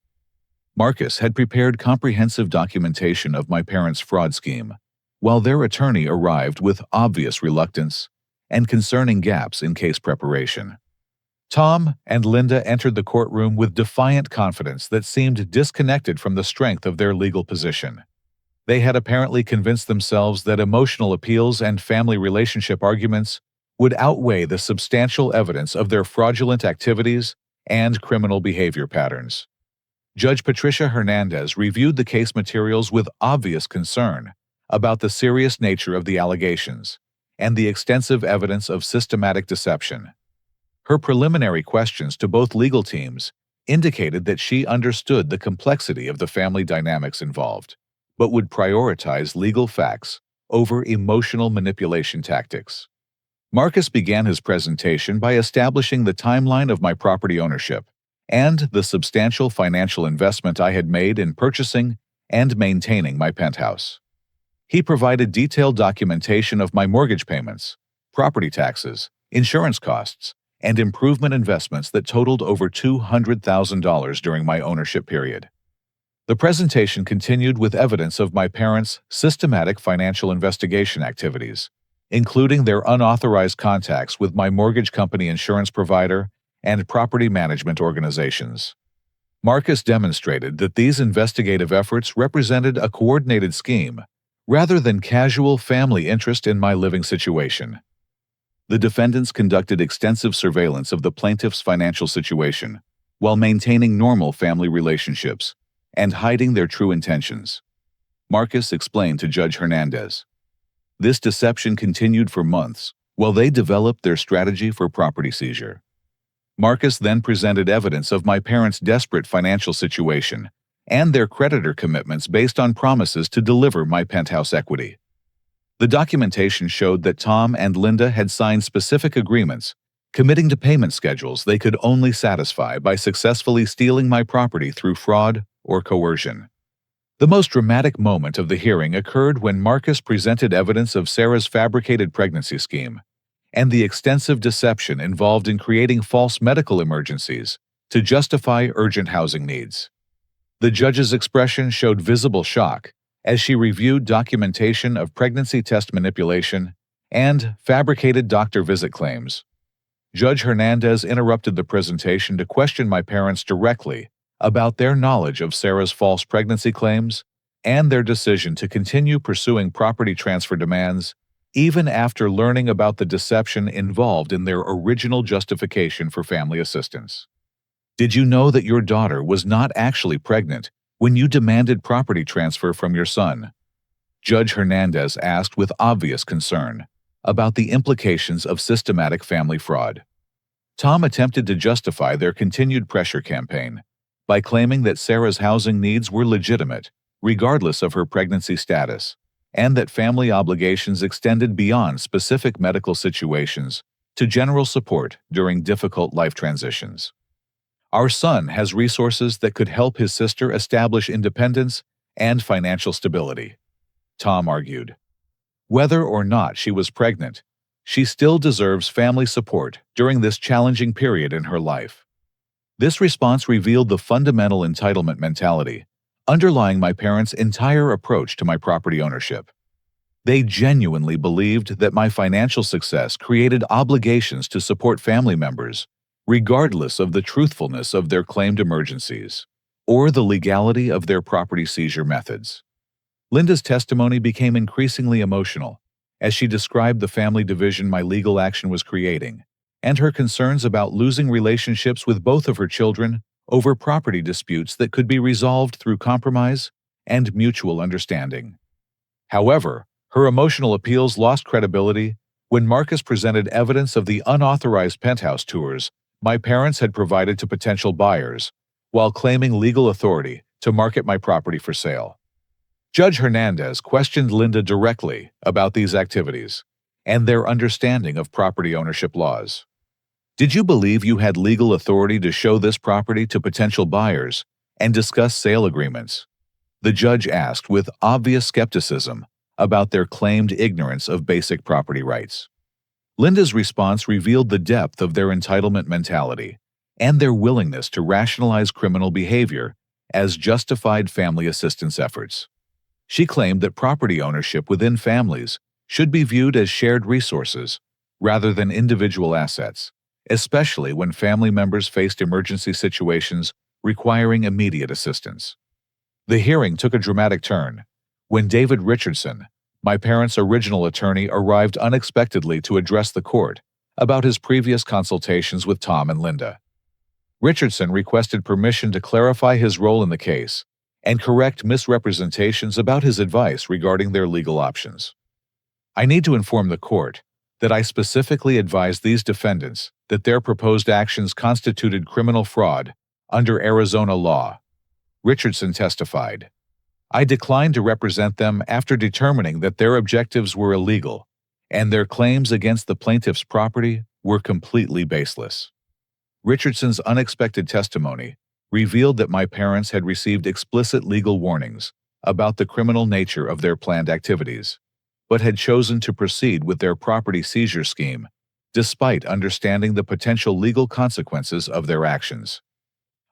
Marcus had prepared comprehensive documentation of my parents' fraud scheme, while their attorney arrived with obvious reluctance and concerning gaps in case preparation. Tom and Linda entered the courtroom with defiant confidence that seemed disconnected from the strength of their legal position. They had apparently convinced themselves that emotional appeals and family relationship arguments would outweigh the substantial evidence of their fraudulent activities and criminal behavior patterns. Judge Patricia Hernandez reviewed the case materials with obvious concern about the serious nature of the allegations and the extensive evidence of systematic deception. Her preliminary questions to both legal teams indicated that she understood the complexity of the family dynamics involved, but would prioritize legal facts over emotional manipulation tactics. Marcus began his presentation by establishing the timeline of my property ownership and the substantial financial investment I had made in purchasing and maintaining my penthouse. He provided detailed documentation of my mortgage payments, property taxes, insurance costs, and improvement investments that totaled over $200,000 during my ownership period. The presentation continued with evidence of my parents' systematic financial investigation activities, including their unauthorized contacts with my mortgage company, insurance provider, and property management organizations. Marcus demonstrated that these investigative efforts represented a coordinated scheme rather than casual family interest in my living situation. The defendants conducted extensive surveillance of the plaintiff's financial situation while maintaining normal family relationships and hiding their true intentions. Marcus explained to Judge Hernandez. This deception continued for months while they developed their strategy for property seizure. Marcus then presented evidence of my parents' desperate financial situation and their creditor commitments based on promises to deliver my penthouse equity. The documentation showed that Tom and Linda had signed specific agreements, committing to payment schedules they could only satisfy by successfully stealing my property through fraud or coercion. The most dramatic moment of the hearing occurred when Marcus presented evidence of Sarah's fabricated pregnancy scheme and the extensive deception involved in creating false medical emergencies to justify urgent housing needs. The judge's expression showed visible shock as she reviewed documentation of pregnancy test manipulation and fabricated doctor visit claims. Judge Hernandez interrupted the presentation to question my parents directly about their knowledge of Sarah's false pregnancy claims and their decision to continue pursuing property transfer demands even after learning about the deception involved in their original justification for family assistance. Did you know that your daughter was not actually pregnant when you demanded property transfer from your son? Judge Hernandez asked with obvious concern. about the implications of systematic family fraud. Tom attempted to justify their continued pressure campaign by claiming that Sarah's housing needs were legitimate, regardless of her pregnancy status, and that family obligations extended beyond specific medical situations to general support during difficult life transitions. Our son has resources that could help his sister establish independence and financial stability, Tom argued. Whether or not she was pregnant, she still deserves family support during this challenging period in her life. This response revealed the fundamental entitlement mentality underlying my parents' entire approach to my property ownership. They genuinely believed that my financial success created obligations to support family members, regardless of the truthfulness of their claimed emergencies or the legality of their property seizure methods. Linda's testimony became increasingly emotional as she described the family division my legal action was creating and her concerns about losing relationships with both of her children over property disputes that could be resolved through compromise and mutual understanding. However, her emotional appeals lost credibility when Marcus presented evidence of the unauthorized penthouse tours my parents had provided to potential buyers, while claiming legal authority to market my property for sale. Judge Hernandez questioned Linda directly about these activities and their understanding of property ownership laws. Did you believe you had legal authority to show this property to potential buyers and discuss sale agreements? The judge asked with obvious skepticism about their claimed ignorance of basic property rights. Linda's response revealed the depth of their entitlement mentality and their willingness to rationalize criminal behavior as justified family assistance efforts. She claimed that property ownership within families should be viewed as shared resources rather than individual assets, especially when family members faced emergency situations requiring immediate assistance. The hearing took a dramatic turn when David Richardson, my parents' original attorney, arrived unexpectedly to address the court about his previous consultations with Tom and Linda. Richardson requested permission to clarify his role in the case and correct misrepresentations about his advice regarding their legal options. I need to inform the court that I specifically advised these defendants that their proposed actions constituted criminal fraud under Arizona law, Richardson testified. I declined to represent them after determining that their objectives were illegal and their claims against the plaintiff's property were completely baseless. Richardson's unexpected testimony revealed that my parents had received explicit legal warnings about the criminal nature of their planned activities, but had chosen to proceed with their property seizure scheme despite understanding the potential legal consequences of their actions.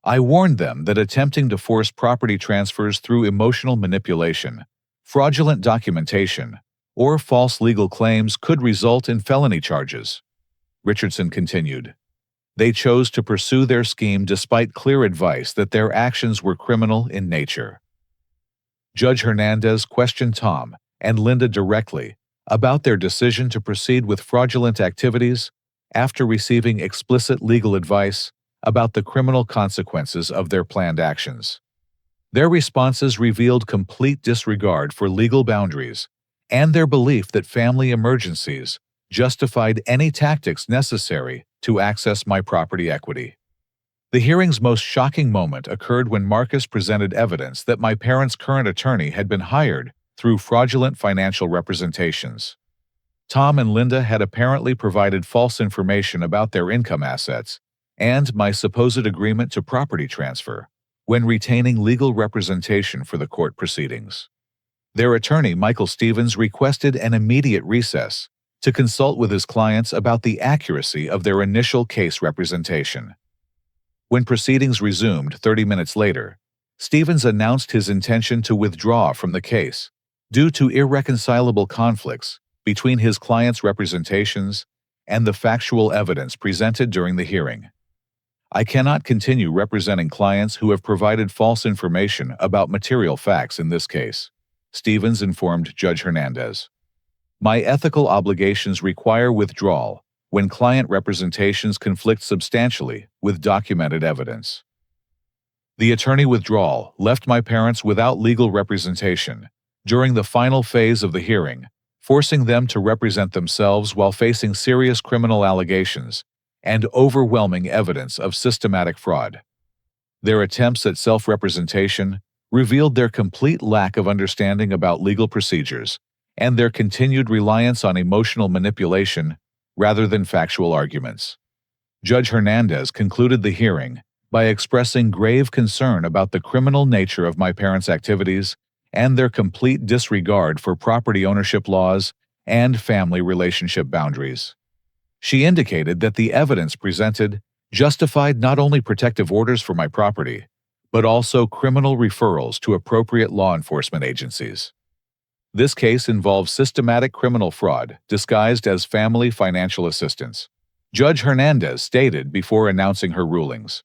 I warned them that attempting to force property transfers through emotional manipulation, fraudulent documentation, or false legal claims could result in felony charges. Richardson continued. They chose to pursue their scheme despite clear advice that their actions were criminal in nature. Judge Hernandez questioned Tom and Linda directly about their decision to proceed with fraudulent activities after receiving explicit legal advice about the criminal consequences of their planned actions. Their responses revealed complete disregard for legal boundaries and their belief that family emergencies justified any tactics necessary to access my property equity. The hearing's most shocking moment occurred when Marcus presented evidence that my parents' current attorney had been hired through fraudulent financial representations. Tom and Linda had apparently provided false information about their income assets and my supposed agreement to property transfer when retaining legal representation for the court proceedings. Their attorney, Michael Stevens, requested an immediate recess to consult with his clients about the accuracy of their initial case representation. When proceedings resumed 30 minutes later, Stevens announced his intention to withdraw from the case due to irreconcilable conflicts between his client's representations and the factual evidence presented during the hearing. I cannot continue representing clients who have provided false information about material facts in this case, Stevens informed Judge Hernandez. My ethical obligations require withdrawal when client representations conflict substantially with documented evidence. The attorney withdrawal left my parents without legal representation during the final phase of the hearing, forcing them to represent themselves while facing serious criminal allegations and overwhelming evidence of systematic fraud. Their attempts at self-representation revealed their complete lack of understanding about legal procedures and their continued reliance on emotional manipulation rather than factual arguments. Judge Hernandez concluded the hearing by expressing grave concern about the criminal nature of my parents' activities and their complete disregard for property ownership laws and family relationship boundaries. She indicated that the evidence presented justified not only protective orders for my property, but also criminal referrals to appropriate law enforcement agencies. This case involves systematic criminal fraud disguised as family financial assistance, Judge Hernandez stated before announcing her rulings.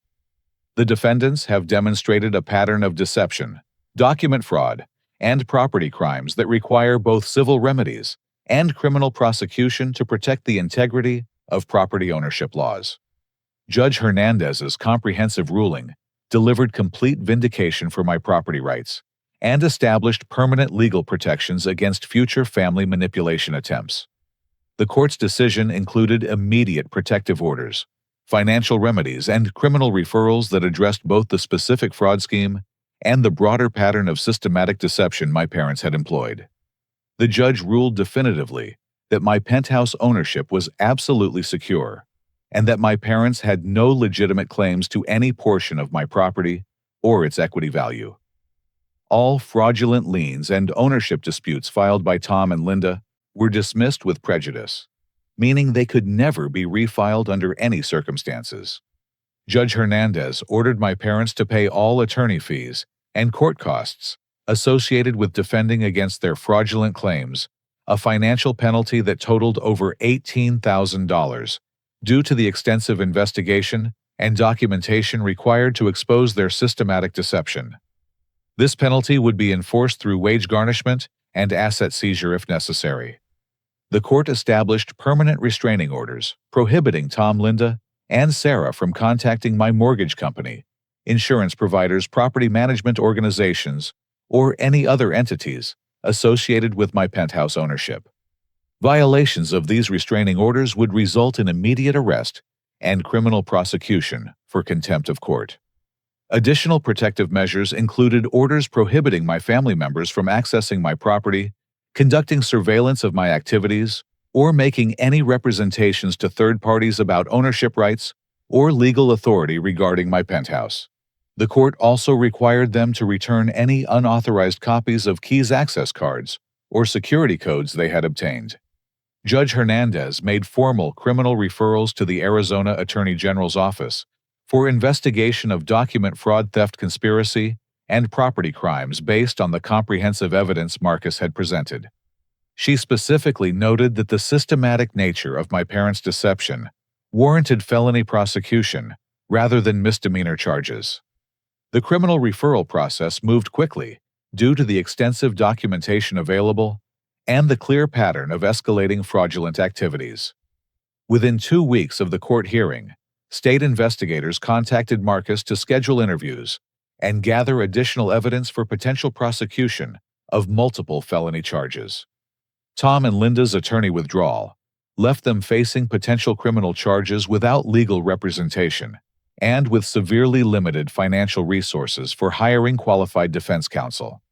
The defendants have demonstrated a pattern of deception, document fraud, and property crimes that require both civil remedies and criminal prosecution to protect the integrity of property ownership laws. Judge Hernandez's comprehensive ruling delivered complete vindication for my property rights and established permanent legal protections against future family manipulation attempts. The court's decision included immediate protective orders, financial remedies, and criminal referrals that addressed both the specific fraud scheme and the broader pattern of systematic deception my parents had employed. The judge ruled definitively that my penthouse ownership was absolutely secure and that my parents had no legitimate claims to any portion of my property or its equity value. All fraudulent liens and ownership disputes filed by Tom and Linda were dismissed with prejudice, meaning they could never be refiled under any circumstances. Judge Hernandez ordered my parents to pay all attorney fees and court costs associated with defending against their fraudulent claims, a financial penalty that totaled over $18,000 due to the extensive investigation and documentation required to expose their systematic deception. This penalty would be enforced through wage garnishment and asset seizure if necessary. The court established permanent restraining orders prohibiting Tom, Linda, and Sarah from contacting my mortgage company, insurance providers, property management organizations, or any other entities associated with my penthouse ownership. Violations of these restraining orders would result in immediate arrest and criminal prosecution for contempt of court. Additional protective measures included orders prohibiting my family members from accessing my property, conducting surveillance of my activities, or making any representations to third parties about ownership rights or legal authority regarding my penthouse. The court also required them to return any unauthorized copies of keys access cards or security codes they had obtained. Judge Hernandez made formal criminal referrals to the Arizona Attorney General's office for investigation of document fraud, theft, conspiracy, and property crimes based on the comprehensive evidence Marcus had presented. She specifically noted that the systematic nature of my parents' deception warranted felony prosecution rather than misdemeanor charges. The criminal referral process moved quickly due to the extensive documentation available and the clear pattern of escalating fraudulent activities. Within 2 weeks of the court hearing, state investigators contacted Marcus to schedule interviews and gather additional evidence for potential prosecution of multiple felony charges. Tom and Linda's attorney withdrawal left them facing potential criminal charges without legal representation and with severely limited financial resources for hiring qualified defense counsel.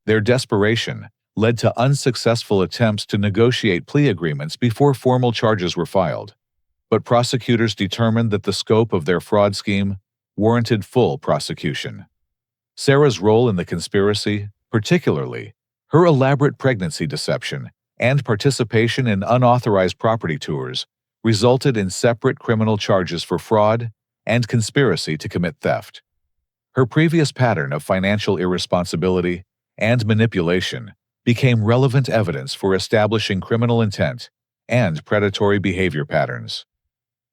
Their desperation led to unsuccessful attempts to negotiate plea agreements before formal charges were filed, but prosecutors determined that the scope of their fraud scheme warranted full prosecution. Sarah's role in the conspiracy, particularly her elaborate pregnancy deception and participation in unauthorized property tours, resulted in separate criminal charges for fraud and conspiracy to commit theft. Her previous pattern of financial irresponsibility and manipulation became relevant evidence for establishing criminal intent and predatory behavior patterns.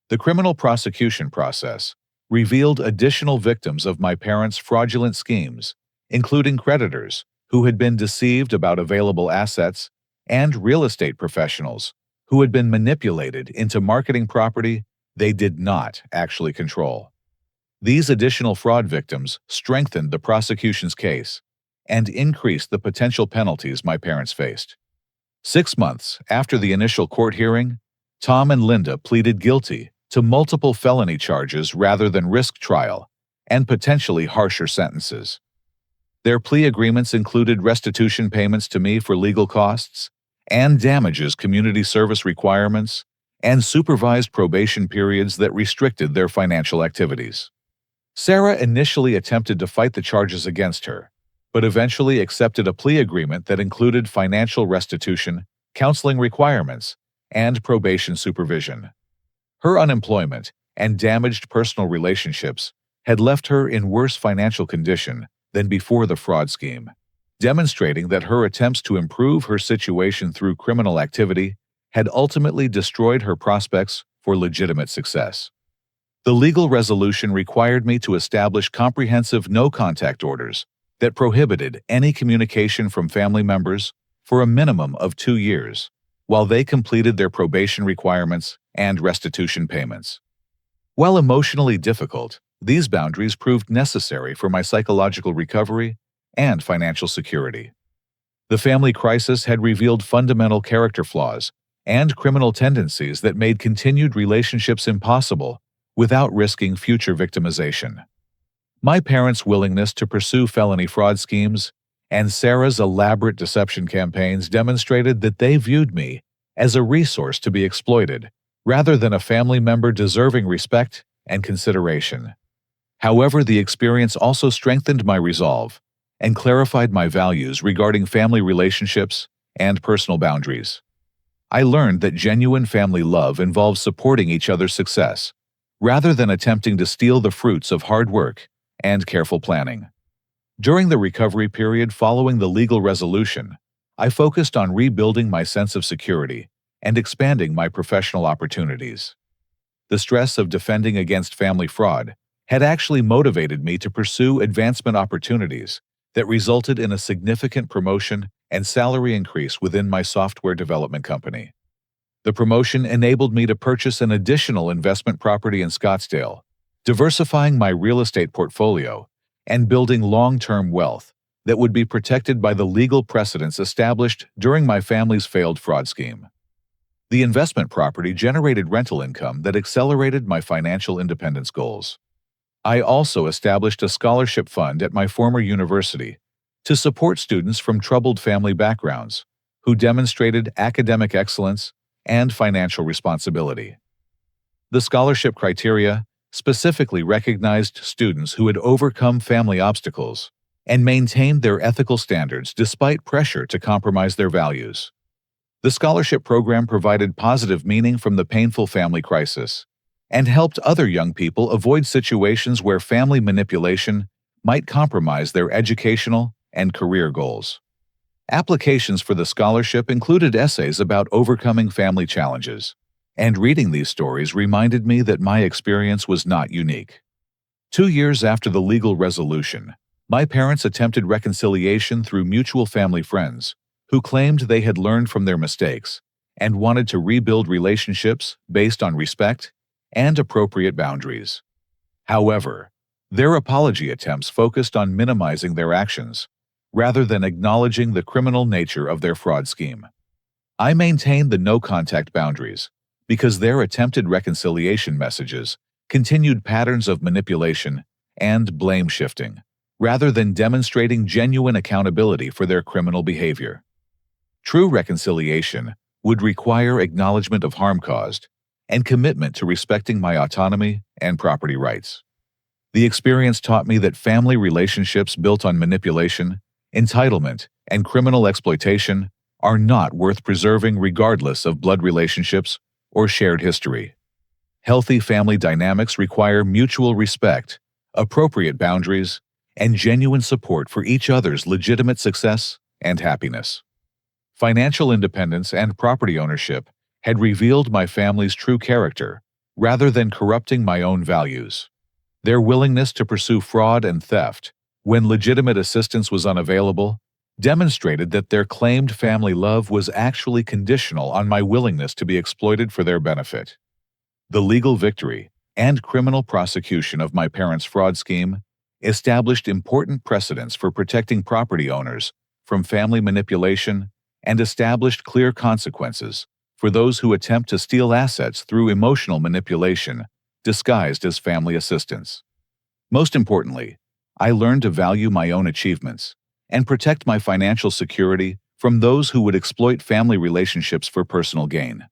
The criminal prosecution process revealed additional victims of my parents' fraudulent schemes, including creditors who had been deceived about available assets and real estate professionals who had been manipulated into marketing property they did not actually control. These additional fraud victims strengthened the prosecution's case and increased the potential penalties my parents faced. 6 months after the initial court hearing, Tom and Linda pleaded guilty to multiple felony charges rather than risk trial and potentially harsher sentences. Their plea agreements included restitution payments to me for legal costs and damages community service requirements and supervised probation periods that restricted their financial activities. Sarah initially attempted to fight the charges against her, but eventually accepted a plea agreement that included financial restitution, counseling requirements, and probation supervision. Her unemployment and damaged personal relationships had left her in worse financial condition than before the fraud scheme, demonstrating that her attempts to improve her situation through criminal activity had ultimately destroyed her prospects for legitimate success. The legal resolution required me to establish comprehensive no-contact orders that prohibited any communication from family members for a minimum of 2 years, while they completed their probation requirements and restitution payments. While emotionally difficult, these boundaries proved necessary for my psychological recovery and financial security. The family crisis had revealed fundamental character flaws and criminal tendencies that made continued relationships impossible without risking future victimization. My parents' willingness to pursue felony fraud schemes and Sarah's elaborate deception campaigns demonstrated that they viewed me as a resource to be exploited, rather than a family member deserving respect and consideration. However, the experience also strengthened my resolve and clarified my values regarding family relationships and personal boundaries. I learned that genuine family love involves supporting each other's success, rather than attempting to steal the fruits of hard work and careful planning. During the recovery period following the legal resolution, I focused on rebuilding my sense of security and expanding my professional opportunities. The stress of defending against family fraud had actually motivated me to pursue advancement opportunities that resulted in a significant promotion and salary increase within my software development company. The promotion enabled me to purchase an additional investment property in Scottsdale, diversifying my real estate portfolio and building long-term wealth that would be protected by the legal precedents established during my family's failed fraud scheme. The investment property generated rental income that accelerated my financial independence goals. I also established a scholarship fund at my former university to support students from troubled family backgrounds who demonstrated academic excellence and financial responsibility. The scholarship criteria specifically recognized students who had overcome family obstacles and maintained their ethical standards despite pressure to compromise their values. The scholarship program provided positive meaning from the painful family crisis and helped other young people avoid situations where family manipulation might compromise their educational and career goals. Applications for the scholarship included essays about overcoming family challenges, and reading these stories reminded me that my experience was not unique. 2 years after the legal resolution, my parents attempted reconciliation through mutual family friends who claimed they had learned from their mistakes and wanted to rebuild relationships based on respect and appropriate boundaries. However, their apology attempts focused on minimizing their actions rather than acknowledging the criminal nature of their fraud scheme. I maintained the no-contact boundaries because their attempted reconciliation messages continued patterns of manipulation and blame shifting, rather than demonstrating genuine accountability for their criminal behavior. True reconciliation would require acknowledgement of harm caused and commitment to respecting my autonomy and property rights. The experience taught me that family relationships built on manipulation, entitlement, and criminal exploitation are not worth preserving regardless of blood relationships or shared history. Healthy family dynamics require mutual respect, appropriate boundaries, and genuine support for each other's legitimate success and happiness. Financial independence and property ownership had revealed my family's true character rather than corrupting my own values. Their willingness to pursue fraud and theft when legitimate assistance was unavailable demonstrated that their claimed family love was actually conditional on my willingness to be exploited for their benefit. The legal victory and criminal prosecution of my parents' fraud scheme established important precedents for protecting property owners from family manipulation and established clear consequences for those who attempt to steal assets through emotional manipulation disguised as family assistance. Most importantly, I learned to value my own achievements and protect my financial security from those who would exploit family relationships for personal gain.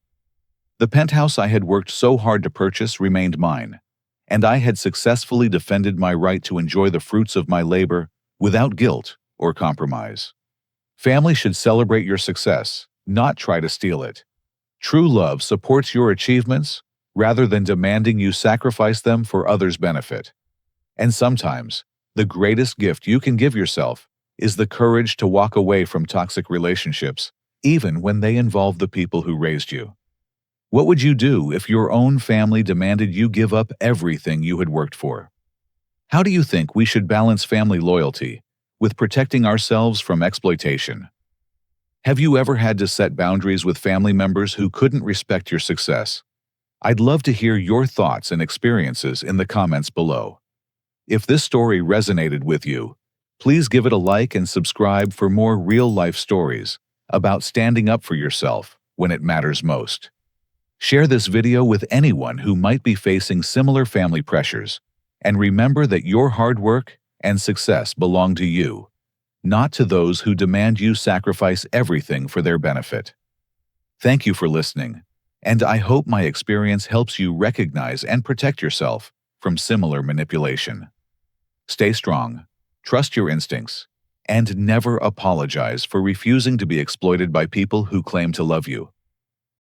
The penthouse I had worked so hard to purchase remained mine, and I had successfully defended my right to enjoy the fruits of my labor without guilt or compromise. Family should celebrate your success, not try to steal it. True love supports your achievements rather than demanding you sacrifice them for others' benefit. And sometimes, the greatest gift you can give yourself is the courage to walk away from toxic relationships, even when they involve the people who raised you. What would you do if your own family demanded you give up everything you had worked for? How do you think we should balance family loyalty with protecting ourselves from exploitation? Have you ever had to set boundaries with family members who couldn't respect your success? I'd love to hear your thoughts and experiences in the comments below. If this story resonated with you, please give it a like and subscribe for more real-life stories about standing up for yourself when it matters most. Share this video with anyone who might be facing similar family pressures, and remember that your hard work and success belong to you, not to those who demand you sacrifice everything for their benefit. Thank you for listening, and I hope my experience helps you recognize and protect yourself from similar manipulation. Stay strong, trust your instincts, and never apologize for refusing to be exploited by people who claim to love you.